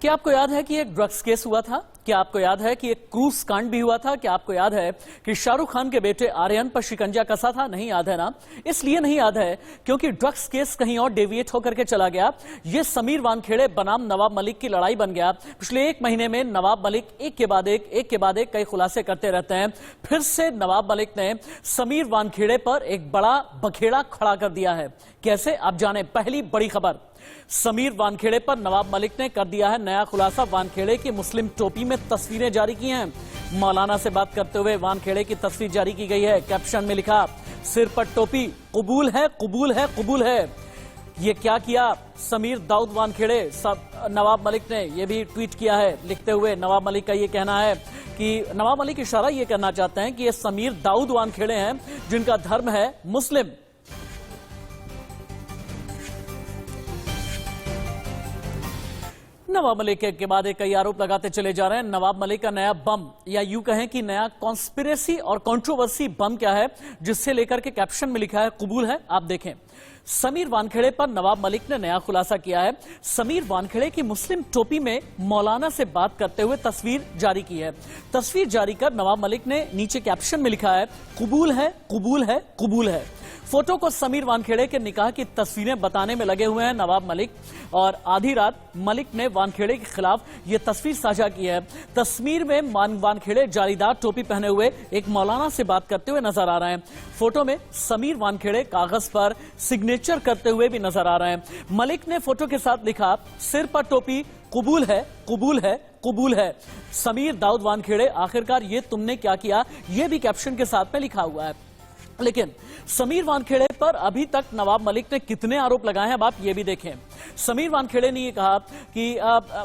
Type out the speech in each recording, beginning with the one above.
क्या आपको याद है कि एक ड्रग्स केस हुआ था? क्या आपको याद है कि एक क्रूज कांड भी हुआ था? क्या आपको याद है कि शाहरुख खान के बेटे आर्यन पर शिकंजा कसा था? नहीं याद है ना? इसलिए नहीं याद है क्योंकि ड्रग्स केस कहीं और डेविएट होकर के चला गया। ये समीर वानखेड़े बनाम नवाब मलिक की लड़ाई बन गया। पिछले एक महीने में नवाब मलिक एक के बाद एक कई खुलासे करते रहते हैं। फिर से नवाब मलिक ने समीर वानखेड़े पर एक बड़ा बखेड़ा खड़ा कर दिया है। कैसे, आप जाने। पहली बड़ी खबर, समीर वानखेड़े पर नवाब मलिक ने कर दिया है नया खुलासा। वानखेड़े की मुस्लिम टोपी में तस्वीरें जारी की हैं। मौलाना से बात करते हुए वानखेड़े की तस्वीर जारी की गई है। कैप्शन में लिखा, सिर पर टोपी, कबूल है कबूल है कबूल है। ये क्या किया समीर दाऊद वानखेड़े? नवाब मलिक ने यह भी ट्वीट किया है। लिखते हुए नवाब मलिक का यह कहना है कि नवाब मलिक इशारा यह करना चाहते हैं कि ये समीर दाऊद वानखेड़े हैं जिनका धर्म है मुस्लिम। नवाब मलिक के बाद कई आरोप लगाते चले जा रहे हैं। नवाब मलिक का नया बम, या यूं कहें कि नया कॉन्स्पिरेसी और कंट्रोवर्सी बम क्या है, जिससे लेकर के कैप्शन में लिखा है कबूल है। आप देखें, समीर वानखेड़े पर नवाब मलिक ने नया खुलासा किया है। समीर वानखेड़े की मुस्लिम टोपी में मौलाना से बात करते हुए तस्वीर जारी की है। तस्वीर जारी कर नवाब मलिक ने नीचे कैप्शन में लिखा है, कबूल है कबूल है कबूल है। फोटो को समीर वानखेड़े के निकाह की तस्वीरें बताने में लगे हुए हैं नवाब मलिक, और आधी रात मलिक ने वानखेड़े के खिलाफ यह तस्वीर साझा की है। तस्वीर में वानखेड़े जालीदार टोपी पहने हुए एक मौलाना से बात करते हुए नजर आ रहे हैं। फोटो में समीर वानखेड़े कागज पर सिग्नेचर करते हुए भी नजर आ रहे हैं। मलिक ने फोटो के साथ लिखा, सिर पर टोपी, कबूल है कबूल है कबूल है। समीर दाऊद वानखेड़े, आखिरकार ये तुमने क्या किया, यह भी कैप्शन के साथ में लिखा हुआ है। लेकिन समीर वानखेड़े पर अभी तक नवाब मलिक ने कितने आरोप लगाए हैं, अब आप ये भी देखें। समीर वानखेड़े ने ये कहा कि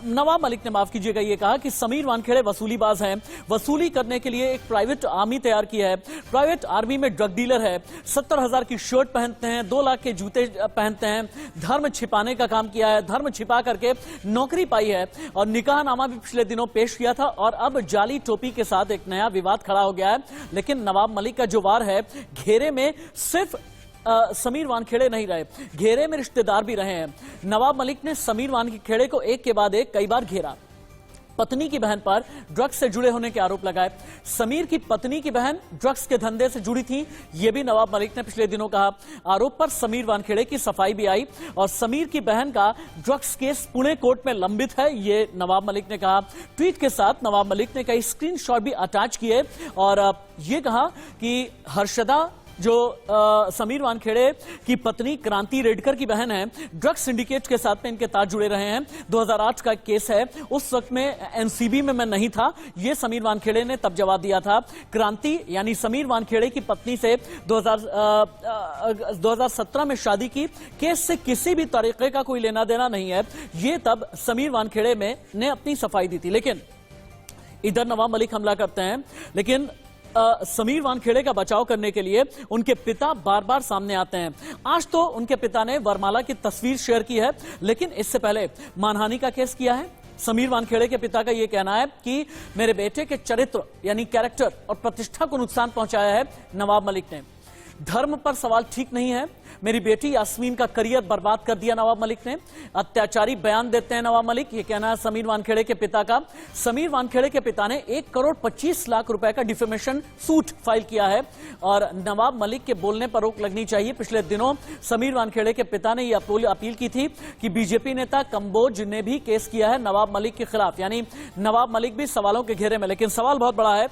नवाब मलिक ने, माफ कीजिएगा, ये कहा कि समीर वानखेड़े वसूलीबाज हैं। वसूली करने के लिए एक प्राइवेट आर्मी तैयार की है। प्राइवेट आर्मी में ड्रग डीलर है। 70,000 की शर्ट पहनते हैं, 2 लाख के जूते पहनते हैं। धर्म छिपाने का काम किया है, धर्म छिपा करके नौकरी पाई है, और निकाहनामा भी पिछले दिनों पेश किया था। और अब जाली टोपी के साथ एक नया विवाद खड़ा हो गया है। लेकिन नवाब मलिक का जो वार है, घेरे में सिर्फ समीर वानखेड़े नहीं रहे, घेरे में रिश्तेदार भी रहे हैं। नवाब मलिक ने समीर वानखेड़े को एक के बाद एक कई बार घेरा। पत्नी की बहन पर ड्रग्स से जुड़े होने के आरोप लगाए। समीर की पत्नी की बहन ड्रग्स के धंधे से जुड़ी थी, यह भी नवाब मलिक ने पिछले दिनों कहा। आरोप पर समीर वानखेड़े की सफाई भी आई, और समीर की बहन का ड्रग्स केस पुणे कोर्ट में लंबित है, यह नवाब मलिक ने कहा। ट्वीट के साथ नवाब मलिक ने कई स्क्रीनशॉट भी अटैच किए, और यह कहा कि हर्षदा, जो समीर वानखेड़े की पत्नी क्रांति रेडकर की बहन है, ड्रग्स सिंडिकेट के साथ में इनके तार जुड़े रहे हैं। 2008 का केस है, उस वक्त में एनसीबी में मैं नहीं था, यह समीर वानखेड़े ने तब जवाब दिया था। क्रांति यानी समीर वानखेड़े की पत्नी से 2017 में शादी की, केस से किसी भी तरीके का कोई लेना देना नहीं है, यह तब समीर वानखेड़े ने अपनी सफाई दी थी। लेकिन इधर नवाब मलिक हमला करते हैं, लेकिन समीर वानखेड़े का बचाव करने के लिए उनके पिता बार बार सामने आते हैं। आज तो उनके पिता ने वरमाला की तस्वीर शेयर की है, लेकिन इससे पहले मानहानि का केस किया है। समीर वानखेड़े के पिता का यह कहना है कि मेरे बेटे के चरित्र यानी कैरेक्टर और प्रतिष्ठा को नुकसान पहुंचाया है नवाब मलिक ने। धर्म पर सवाल ठीक नहीं है, मेरी बेटी यास्मीन का करियर बर्बाद कर दिया नवाब मलिक ने। अत्याचारी बयान देते हैं नवाब मलिक, ये कहना है समीर वानखेड़े के पिता का। समीर वानखेड़े के पिता ने 1,25,00,000 रुपए का डिफेमेशन सूट फाइल किया है, और नवाब मलिक के बोलने पर रोक लगनी चाहिए। पिछले दिनों समीर वानखेड़े के पिता ने यह अपील की थी कि बीजेपी नेता कंबोज ने भी केस किया है नवाब मलिक के खिलाफ, यानी नवाब मलिक भी सवालों के घेरे में। लेकिन सवाल बहुत बड़ा है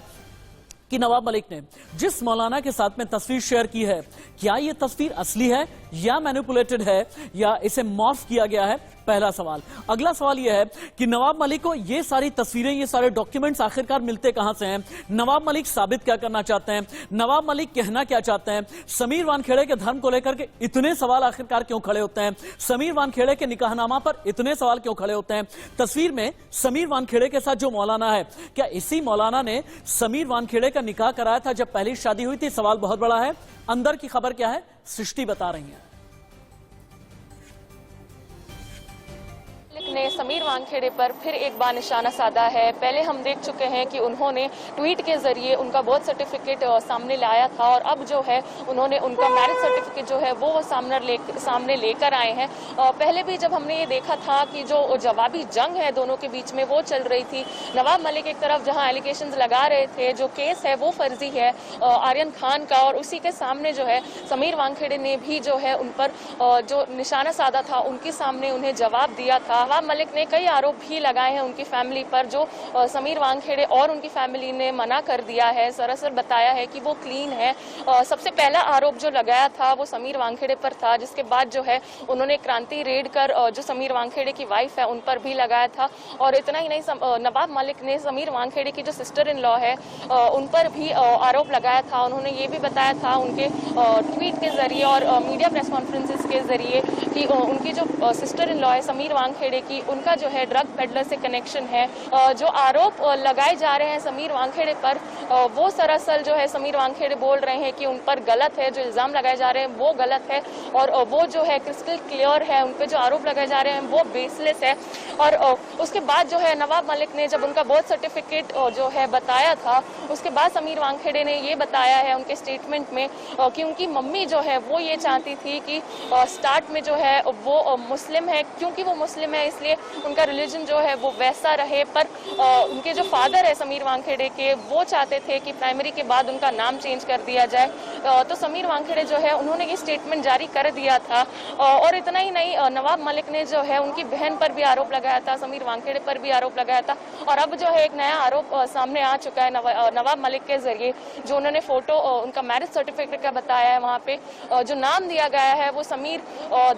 कि नवाब मलिक ने जिस मौलाना के साथ में तस्वीर शेयर की है, क्या यह तस्वीर असली है या मैनिपुलेटेड है, या इसे मॉर्फ किया गया है? पहला सवाल। अगला सवाल यह है कि नवाब मलिक को ये सारी तस्वीरें, ये सारे डॉक्यूमेंट्स आखिरकार मिलते कहां से हैं? नवाब मलिक साबित क्या करना चाहते हैं? नवाब मलिक कहना क्या चाहते हैं? समीर वानखेड़े के धर्म को लेकर के इतने सवाल आखिरकार क्यों खड़े होते हैं? समीर वानखेड़े के निकाहनामा पर इतने सवाल क्यों खड़े होते हैं? तस्वीर में समीर वानखेड़े के साथ जो मौलाना है, क्या इसी मौलाना ने समीर वानखेड़े का निकाह कराया था जब पहली शादी हुई थी? सवाल बहुत बड़ा है। अंदर की खबर क्या है, सृष्टि बता रही है। ने समीर वानखेड़े पर फिर एक बार निशाना साधा है। पहले हम देख चुके हैं कि उन्होंने ट्वीट के जरिए उनका बर्थ सर्टिफिकेट सामने लाया था और अब जो है उन्होंने उनका मैरिज सर्टिफिकेट जो है वो सामने लेकर आए हैं। पहले भी जब हमने ये देखा था कि जो जवाबी जंग है दोनों के बीच में वो चल रही थी। नवाब मलिक एक तरफ जहां एलिगेशंस लगा रहे थे, जो केस है वो फर्जी है आर्यन खान का, और उसी के सामने जो है समीर वानखेड़े ने भी जो है उन पर जो निशाना साधा था उनके सामने उन्हें जवाब दिया था। नवाब मलिक ने कई आरोप भी लगाए हैं उनकी फैमिली पर, जो समीर वानखेड़े और उनकी फैमिली ने मना कर दिया है, सरासर बताया है कि वो क्लीन है। सबसे पहला आरोप जो लगाया था वो समीर वानखेड़े पर था, जिसके बाद जो है उन्होंने क्रांति रेड कर जो समीर वानखेड़े की वाइफ है उन पर भी लगाया था। और इतना ही नहीं, नवाब मलिक ने समीर वानखेड़े की जो सिस्टर इन लॉ है उन पर भी आरोप लगाया था। उन्होंने ये भी बताया था उनके ट्वीट के जरिए और मीडिया प्रेस कॉन्फ्रेंसेस के जरिए कि उनकी जो सिस्टर इन लॉ है समीर वानखेड़े की, उनका जो है ड्रग पेडलर से कनेक्शन है। जो आरोप लगाए जा रहे हैं समीर वानखेड़े पर वो सरासर जो है समीर वानखेड़े बोल रहे हैं कि उन पर गलत है, जो इल्जाम लगाए जा रहे हैं वो गलत है और वो जो है क्रिस्टल क्लियर है, उन पे जो आरोप लगाए जा रहे हैं वो बेसलेस है। और उसके बाद जो है नवाब मलिक ने जब उनका बर्थ सर्टिफिकेट जो है बताया था, उसके बाद समीर वानखेड़े ने ये बताया है उनके स्टेटमेंट में कि उनकी मम्मी जो है वो ये चाहती थी कि स्टार्ट में जो है वो मुस्लिम है, क्योंकि वो मुस्लिम है इसलिए उनका रिलीजन जो है वो वैसा रहे। पर उनके जो फादर है समीर वानखेड़े के, वो चाहते थे कि प्राइमरी के बाद उनका नाम चेंज कर दिया जाए। तो समीर वानखेड़े जो है उन्होंने ये स्टेटमेंट जारी कर दिया था। और इतना ही नहीं, नवाब मलिक ने जो है उनकी बहन पर भी आरोप लगाया था, समीर वानखेड़े पर भी आरोप लगाया था। और अब जो है एक नया आरोप सामने आ चुका है नवाब मलिक के जरिए, जो उन्होंने फोटो उनका मैरिज सर्टिफिकेट का बताया है, वहाँ पे जो नाम दिया गया है वो समीर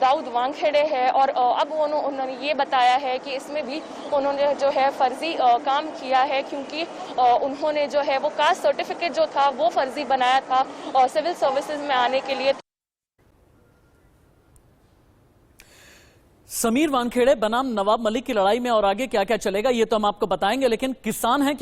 दाऊद वानखेड़े है। और अब उन्होंने ये बताया है कि इसमें भी उन्होंने जो है फर्जी काम किया है, क्योंकि उन्होंने जो है वो कास्ट सर्टिफिकेट जो था वो फर्जी बनाया था सिविल सर्विसेज में आने के लिए। समीर वानखेड़े बनाम नवाब मलिक की लड़ाई में और आगे क्या क्या चलेगा ये तो हम आपको बताएंगे, लेकिन किसान हैं